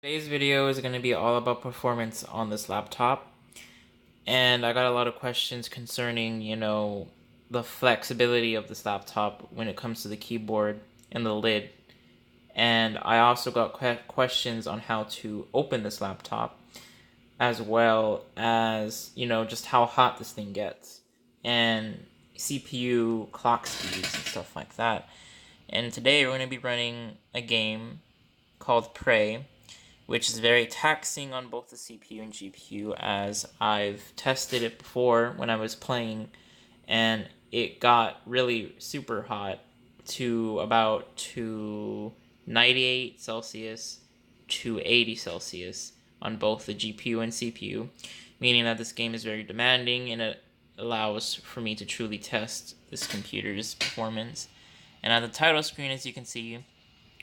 Today's video is going to be all about performance on this laptop, and I got a lot of questions concerning, the flexibility of this laptop when it comes to the keyboard and the lid. And I also got questions on how to open this laptop, as well as, just how hot this thing gets, and CPU clock speeds and stuff like that. And today we're going to be running a game called Prey, which is very taxing on both the CPU and GPU, as I've tested it before when I was playing, and it got really super hot to 98 Celsius to 80 Celsius on both the GPU and CPU, meaning that this game is very demanding and it allows for me to truly test this computer's performance. And on the title screen, as you can see,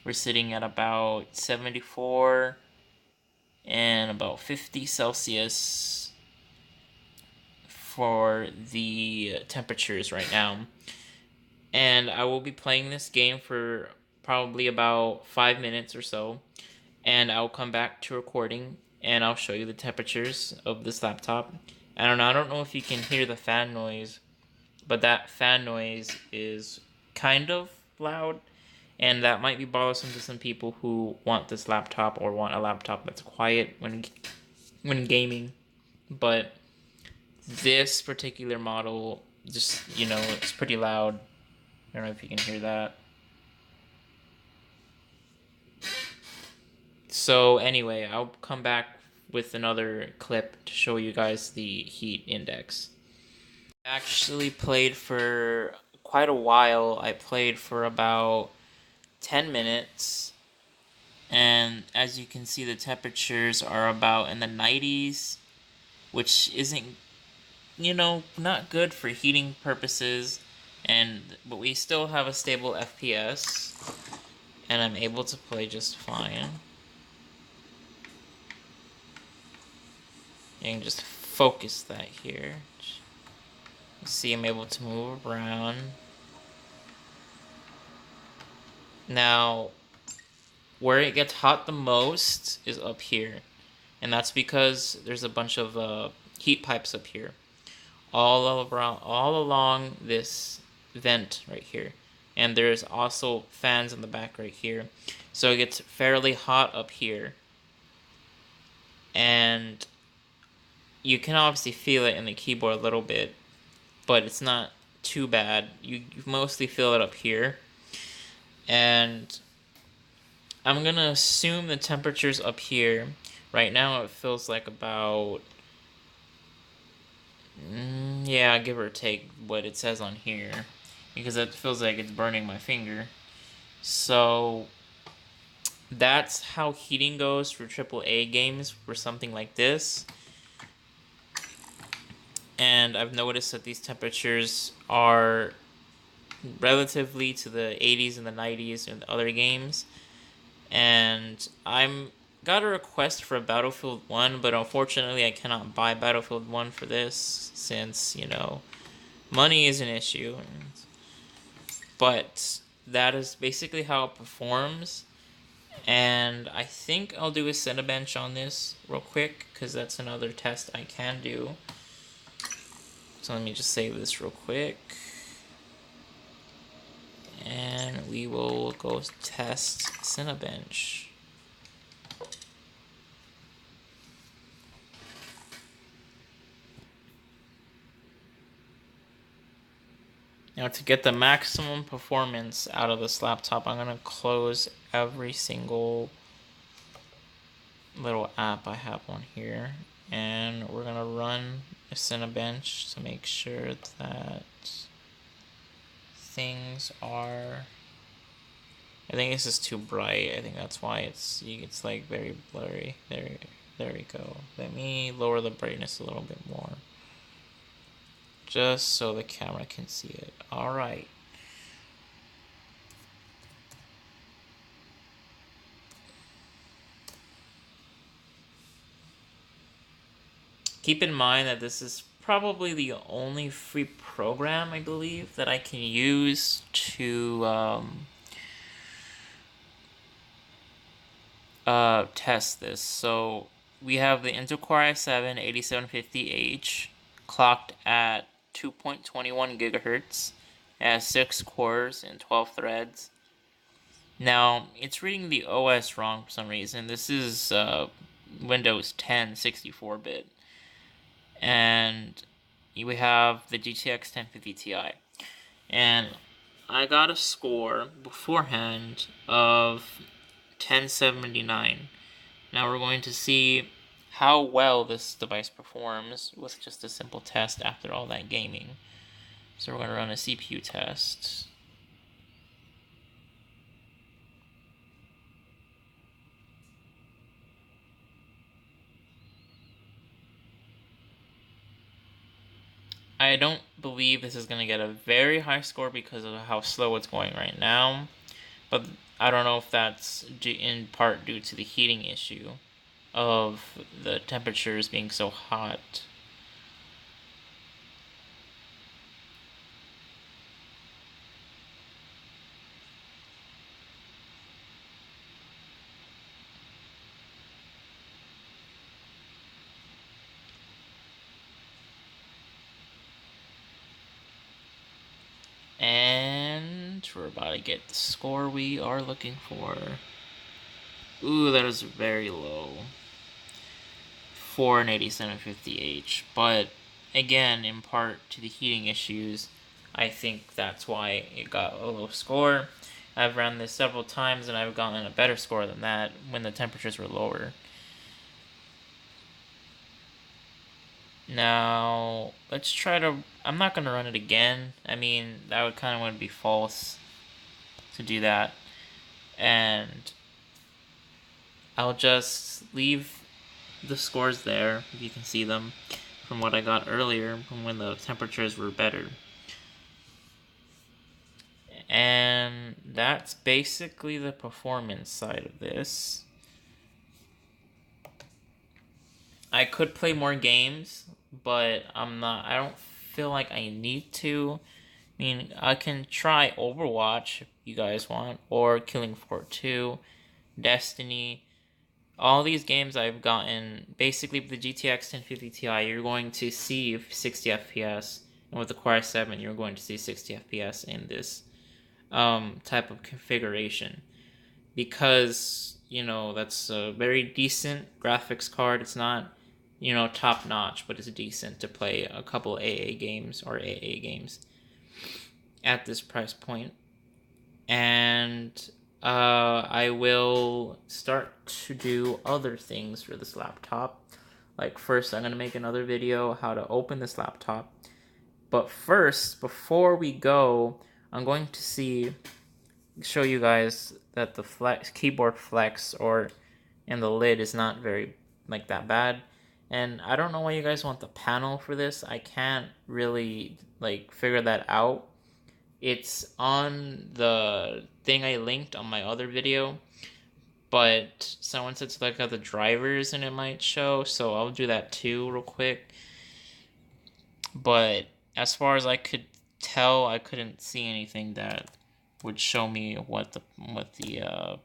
we're sitting at about 74 and about 50 Celsius for the temperatures right now. And I will be playing this game for probably about 5 minutes or so, and I'll come back to recording and I'll show you the temperatures of this laptop. I don't know if you can hear the fan noise, but that fan noise is kind of loud, and that might be bothersome to some people who want this laptop or want a laptop that's quiet when gaming. But this particular model, just, it's pretty loud. I don't know if you can hear that. So anyway, I'll come back with another clip to show you guys the heat index. I actually played for quite a while. I played for about 10 minutes, and as you can see, the temperatures are about in the 90s, which isn't, not good for heating purposes, but we still have a stable FPS, and I'm able to play just fine. You can just focus that here. You see I'm able to move around. Now, where it gets hot the most is up here, and that's because there's a bunch of heat pipes up here, all along this vent right here, and there's also fans in the back right here, so it gets fairly hot up here, and you can obviously feel it in the keyboard a little bit, but it's not too bad. You mostly feel it up here, and I'm gonna assume the temperature's up here. Right now it feels like about, yeah, give or take what it says on here, because it feels like it's burning my finger. So that's how heating goes for AAA games for something like this. And I've noticed that these temperatures are relatively to the 80s and the 90s in other games. And I'm got a request for Battlefield 1, but unfortunately I cannot buy Battlefield 1 for this since, money is an issue. But that is basically how it performs. And I think I'll do a Cinebench on this real quick, because that's another test I can do. So let me just save this real quick. And we will go test Cinebench. Now, to get the maximum performance out of this laptop, I'm going to close every single little app I have on here. And we're going to run a Cinebench to make sure that things are... I think this is too bright. I think that's why it's like very blurry. There we go. Let me lower the brightness a little bit more, just so the camera can see it. All right. Keep in mind that this is probably the only free program, I believe, that I can use to test this. So we have the Intel Core i7 8750H clocked at 2.21 gigahertz. It has 6 cores and 12 threads. Now, it's reading the OS wrong for some reason. This is Windows 10 64-bit. And we have the GTX 1050 Ti. And I got a score beforehand of 1079. Now we're going to see how well this device performs with just a simple test after all that gaming. So we're going to run a CPU test. I don't believe this is going to get a very high score because of how slow it's going right now. But I don't know if that's in part due to the heating issue of the temperatures being so hot. And we're about to get the score we are looking for. Ooh, that is very low for an 8750H. But again, in part to the heating issues, I think that's why it got a low score. I've run this several times and I've gotten a better score than that when the temperatures were lower. Now, let's try to... I'm not going to run it again. I mean, that would kind of want to be false to do that. And I'll just leave the scores there, if you can see them, from what I got earlier, from when the temperatures were better. And that's basically the performance side of this. I could play more games, but I don't feel like I need to. I mean, I can try Overwatch if you guys want, or Killing Floor 2, Destiny. All these games I've gotten, basically with the GTX 1050 Ti, you're going to see 60 FPS, and with the Core i7, you're going to see 60 FPS in this type of configuration. Because, that's a very decent graphics card. It's not, top notch, but it's decent to play a couple AA games or AA games at this price point. And I will start to do other things for this laptop. Like first, I'm going to make another video how to open this laptop. But first, before we go, I'm going to show you guys that the keyboard flex and the lid is not very that bad. And I don't know why you guys want the panel for this. I can't really figure that out. It's on the thing I linked on my other video, but someone said to look at the drivers and it might show, so I'll do that too real quick. But as far as I could tell, I couldn't see anything that would show me what the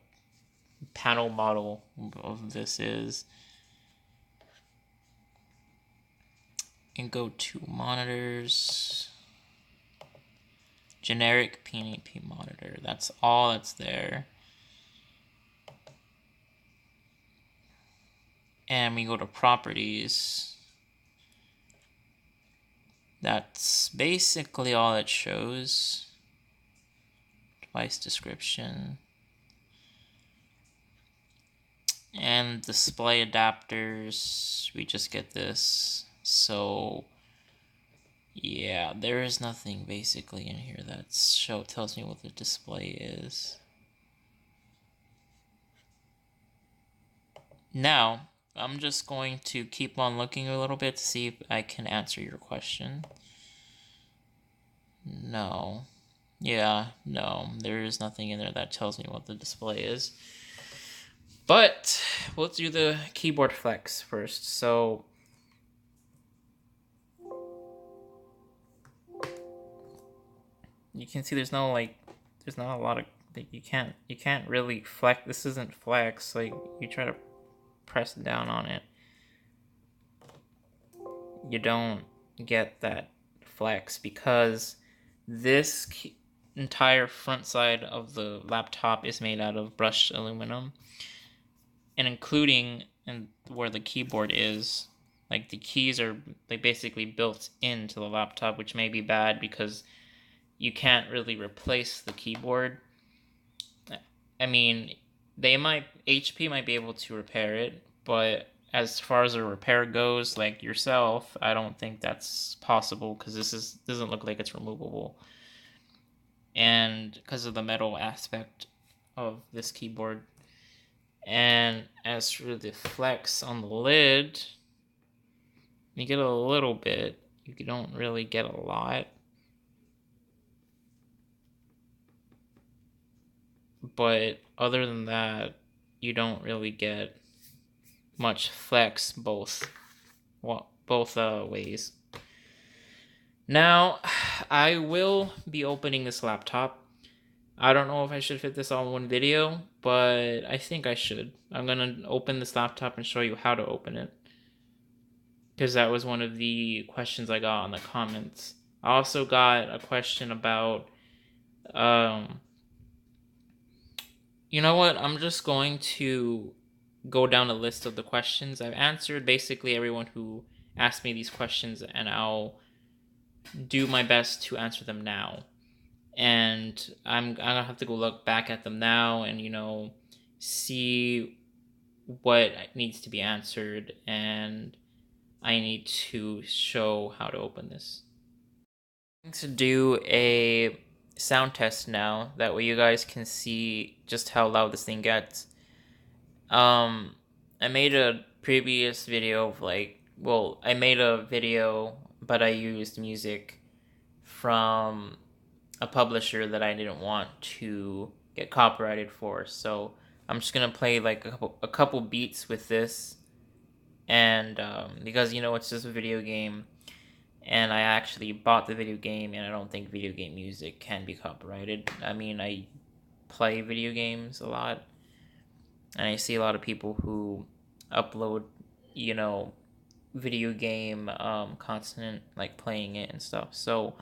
panel model of this is. And go to monitors. Generic P&AP monitor. That's all that's there. And we go to properties. That's basically all it shows. Device description. And display adapters. We just get this. So yeah, there is nothing basically in here that tells me what the display is. Now, I'm just going to keep on looking a little bit to see if I can answer your question. No. Yeah, no, there is nothing in there that tells me what the display is. But we'll do the keyboard flex first. So you can see there's not a lot of like you can't really flex. This isn't flex. Like you try to press down on it, you don't get that flex because this entire front side of the laptop is made out of brushed aluminum, and including and where the keyboard is, like the keys are like basically built into the laptop, which may be bad because you can't really replace the keyboard. I mean, HP might be able to repair it, but as far as a repair goes, like yourself, I don't think that's possible because this doesn't look like it's removable, and because of the metal aspect of this keyboard. And as for the flex on the lid, you get a little bit. You don't really get a lot. But other than that, you don't really get much flex both ways. Now, I will be opening this laptop. I don't know if I should fit this all in one video, but I think I should. I'm gonna open this laptop and show you how to open it, because that was one of the questions I got on the comments. I also got a question about, you know what? I'm just going to go down a list of the questions. I've answered basically everyone who asked me these questions, and I'll do my best to answer them now. And I'm gonna have to go look back at them now and see what needs to be answered, and I need to show how to open this. I'm going to do a sound test now, that way you guys can see just how loud this thing gets. I made a previous video of I made a video, but I used music from a publisher that I didn't want to get copyrighted for. So I'm just gonna play like a couple beats with this, and because it's just a video game, and I actually bought the video game, and I don't think video game music can be copyrighted. I mean, I play video games a lot, and I see a lot of people who upload, video game content, like playing it and stuff. So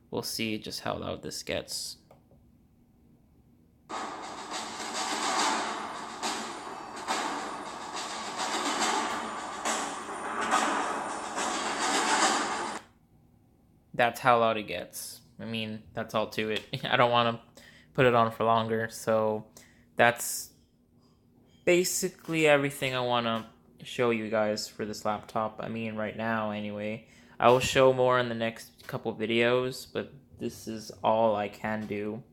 we'll see just how loud this gets. That's how loud it gets. I mean, that's all to it. I don't want to put it on for longer, so that's basically everything I want to show you guys for this laptop. I mean, right now, anyway. I will show more in the next couple videos, but this is all I can do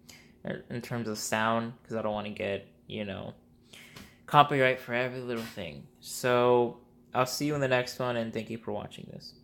in terms of sound, because I don't want to get, copyright for every little thing. So I'll see you in the next one, and thank you for watching this.